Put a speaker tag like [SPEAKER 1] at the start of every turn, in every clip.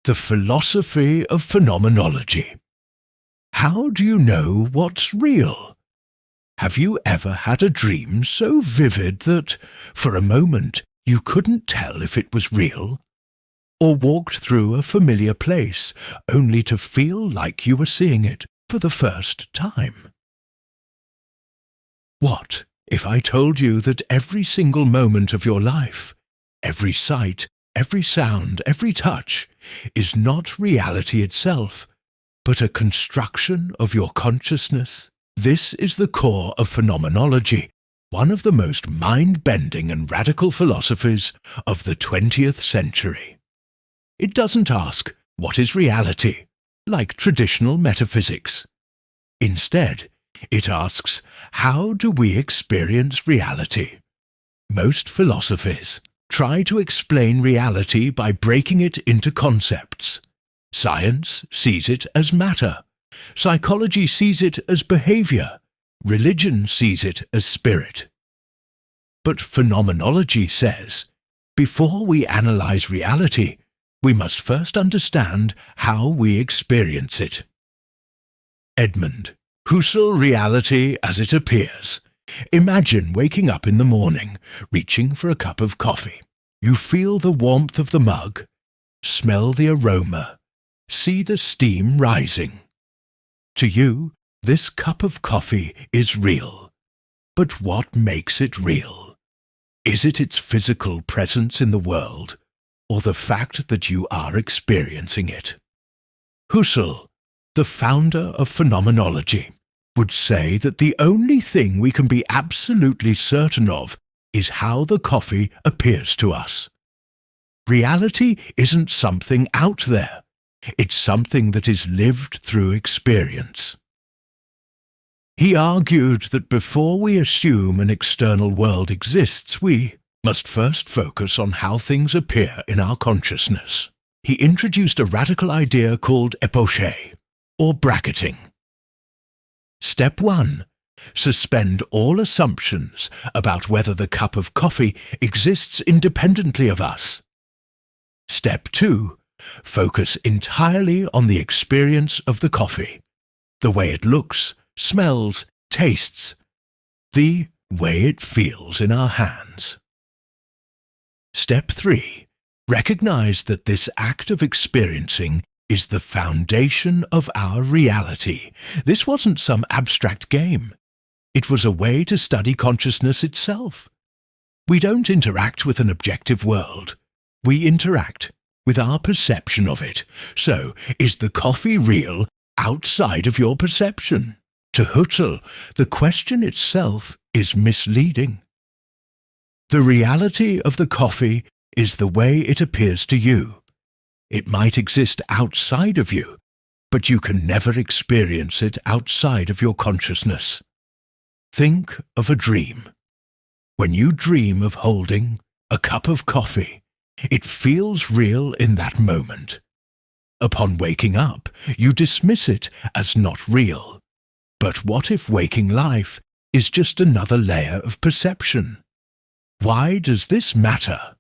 [SPEAKER 1] The philosophy of phenomenology. How do you know what's real? Have you ever had a dream so vivid that, for a moment, you couldn't tell if it was real? Or walked through a familiar place, only to feel like you were seeing it for the first time? What if I told you that every single moment of your life, every sight, every sound, every touch, is not reality itself, but a construction of your consciousness? This is the core of phenomenology, one of the most mind-bending and radical philosophies of the 20th century. It doesn't ask, what is reality, like traditional metaphysics. Instead, it asks, how do we experience reality? Most philosophies try to explain reality by breaking it into concepts. Science sees it as matter. Psychology sees it as behavior. Religion sees it as spirit. But phenomenology says, before we analyze reality, we must first understand how we experience it. Edmund Husserl, reality as it appears. Imagine waking up in the morning, reaching for a cup of coffee. You feel the warmth of the mug, smell the aroma, see the steam rising. To you, this cup of coffee is real. But what makes it real? Is it its physical presence in the world, or the fact that you are experiencing it? Husserl, the founder of phenomenology, would say that the only thing we can be absolutely certain of is how the coffee appears to us. Reality isn't something out there. It's something that is lived through experience. He argued that before we assume an external world exists, we must first focus on how things appear in our consciousness. He introduced a radical idea called epoché, or bracketing. Step 1. Suspend all assumptions about whether the cup of coffee exists independently of us. Step 2. Focus entirely on the experience of the coffee, the way it looks, smells, tastes, the way it feels in our hands. Step 3. Recognize that this act of experiencing is the foundation of our reality. This wasn't some abstract game. It was a way to study consciousness itself. We don't interact with an objective world. We interact with our perception of it. So, is the coffee real outside of your perception? To Husserl, the question itself is misleading. The reality of the coffee is the way it appears to you. It might exist outside of you, but you can never experience it outside of your consciousness. Think of a dream. When you dream of holding a cup of coffee, it feels real in that moment. Upon waking up, you dismiss it as not real. But what if waking life is just another layer of perception? Why does this matter?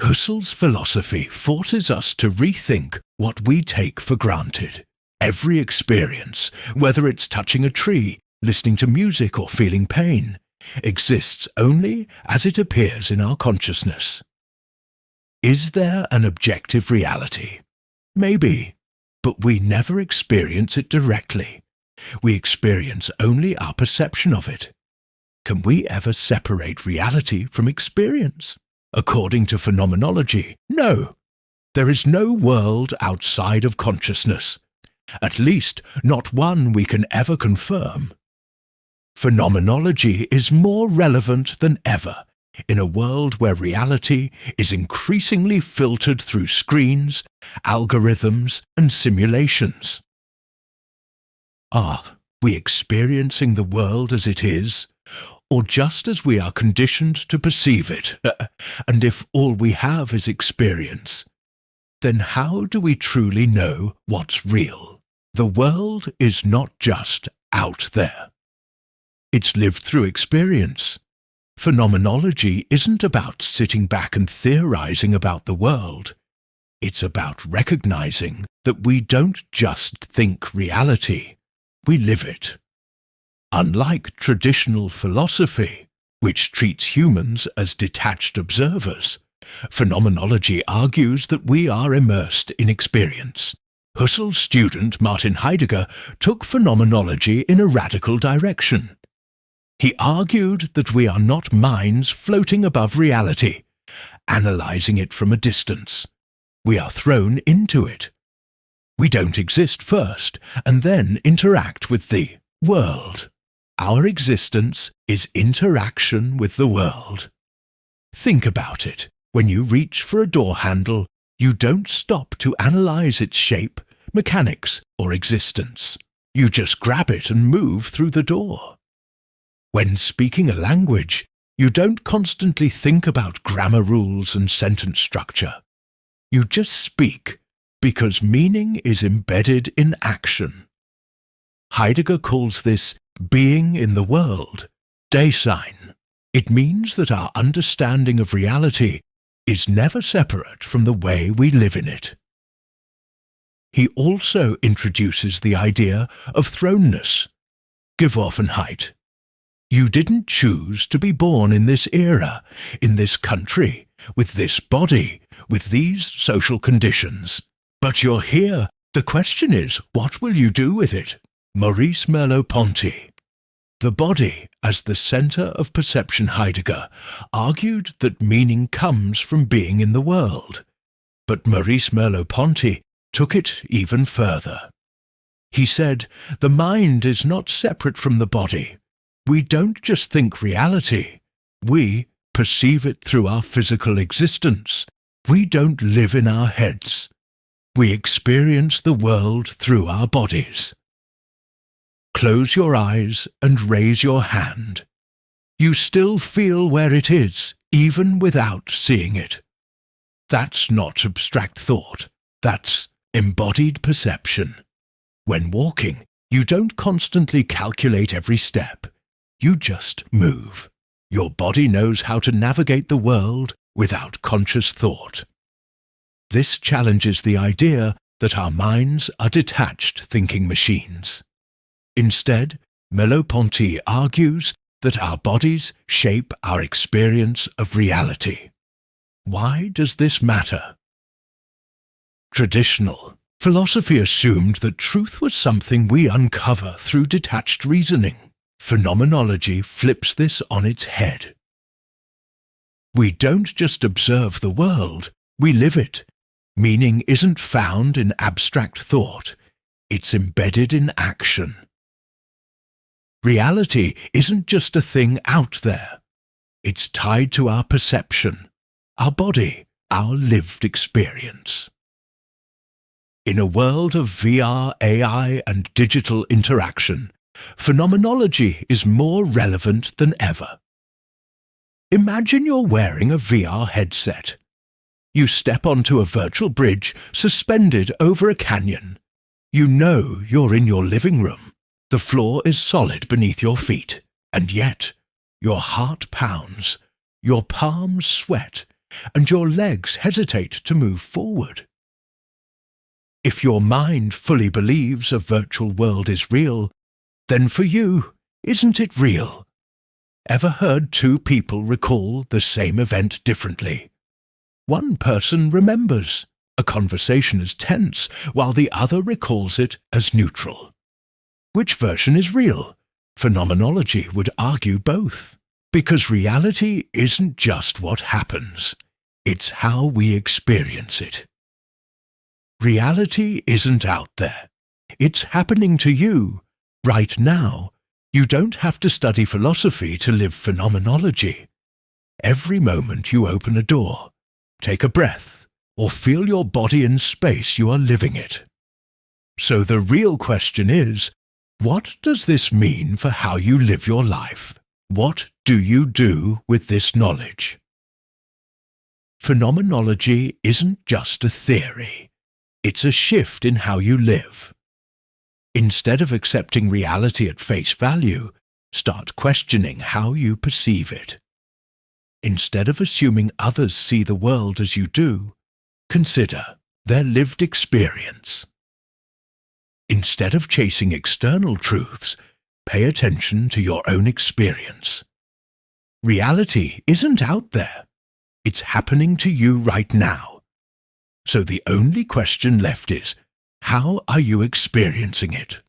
[SPEAKER 1] Husserl's philosophy forces us to rethink what we take for granted. Every experience, whether it's touching a tree, listening to music, or feeling pain, exists only as it appears in our consciousness. Is there an objective reality? Maybe, but we never experience it directly. We experience only our perception of it. Can we ever separate reality from experience? According to phenomenology, no. There is no world outside of consciousness. At least, not one we can ever confirm. Phenomenology is more relevant than ever in a world where reality is increasingly filtered through screens, algorithms, and simulations. Are we experiencing the world as it is, or just as we are conditioned to perceive it? And if all we have is experience, then how do we truly know what's real? The world is not just out there. It's lived through experience. Phenomenology isn't about sitting back and theorizing about the world. It's about recognizing that we don't just think reality, we live it. Unlike traditional philosophy, which treats humans as detached observers, phenomenology argues that we are immersed in experience. Husserl's student Martin Heidegger took phenomenology in a radical direction. He argued that we are not minds floating above reality, analyzing it from a distance. We are thrown into it. We don't exist first and then interact with the world. Our existence is interaction with the world. Think about it. When you reach for a door handle, you don't stop to analyze its shape, mechanics, or existence. You just grab it and move through the door. When speaking a language, you don't constantly think about grammar rules and sentence structure. You just speak because meaning is embedded in action. Heidegger calls this being in the world, Dasein. It means that our understanding of reality is never separate from the way we live in it. He also introduces the idea of thrownness, Gewoffenheit. You didn't choose to be born in this era, in this country, with this body, with these social conditions. But you're here. The question is, what will you do with it? Maurice Merleau-Ponty. The body, as the centre of perception, Heidegger argued that meaning comes from being in the world. But Maurice Merleau-Ponty took it even further. He said, the mind is not separate from the body. We don't just think reality. We perceive it through our physical existence. We don't live in our heads. We experience the world through our bodies. Close your eyes and raise your hand. You still feel where it is, even without seeing it. That's not abstract thought. That's embodied perception. When walking, you don't constantly calculate every step. You just move. Your body knows how to navigate the world without conscious thought. This challenges the idea that our minds are detached thinking machines. Instead, Merleau-Ponty argues that our bodies shape our experience of reality. Why does this matter? Traditional philosophy assumed that truth was something we uncover through detached reasoning. Phenomenology flips this on its head. We don't just observe the world, we live it. Meaning isn't found in abstract thought, it's embedded in action. Reality isn't just a thing out there. It's tied to our perception, our body, our lived experience. In a world of VR, AI, and digital interaction, phenomenology is more relevant than ever. Imagine you're wearing a VR headset. You step onto a virtual bridge suspended over a canyon. You know you're in your living room. The floor is solid beneath your feet, and yet your heart pounds, your palms sweat, and your legs hesitate to move forward. If your mind fully believes a virtual world is real, then for you, isn't it real? Ever heard two people recall the same event differently? One person remembers a conversation as tense, while the other recalls it as neutral. Which version is real? Phenomenology would argue both, because reality isn't just what happens, it's how we experience it. Reality isn't out there. It's happening to you, right now. You don't have to study philosophy to live phenomenology. Every moment you open a door, take a breath, or feel your body in space, you are living it. So the real question is, what does this mean for how you live your life? What do you do with this knowledge? Phenomenology isn't just a theory. It's a shift in how you live. Instead of accepting reality at face value, start questioning how you perceive it. Instead of assuming others see the world as you do, consider, their lived experience. Instead of chasing external truths, pay attention to your own experience. Reality isn't out there. It's happening to you right now. So the only question left is, how are you experiencing it?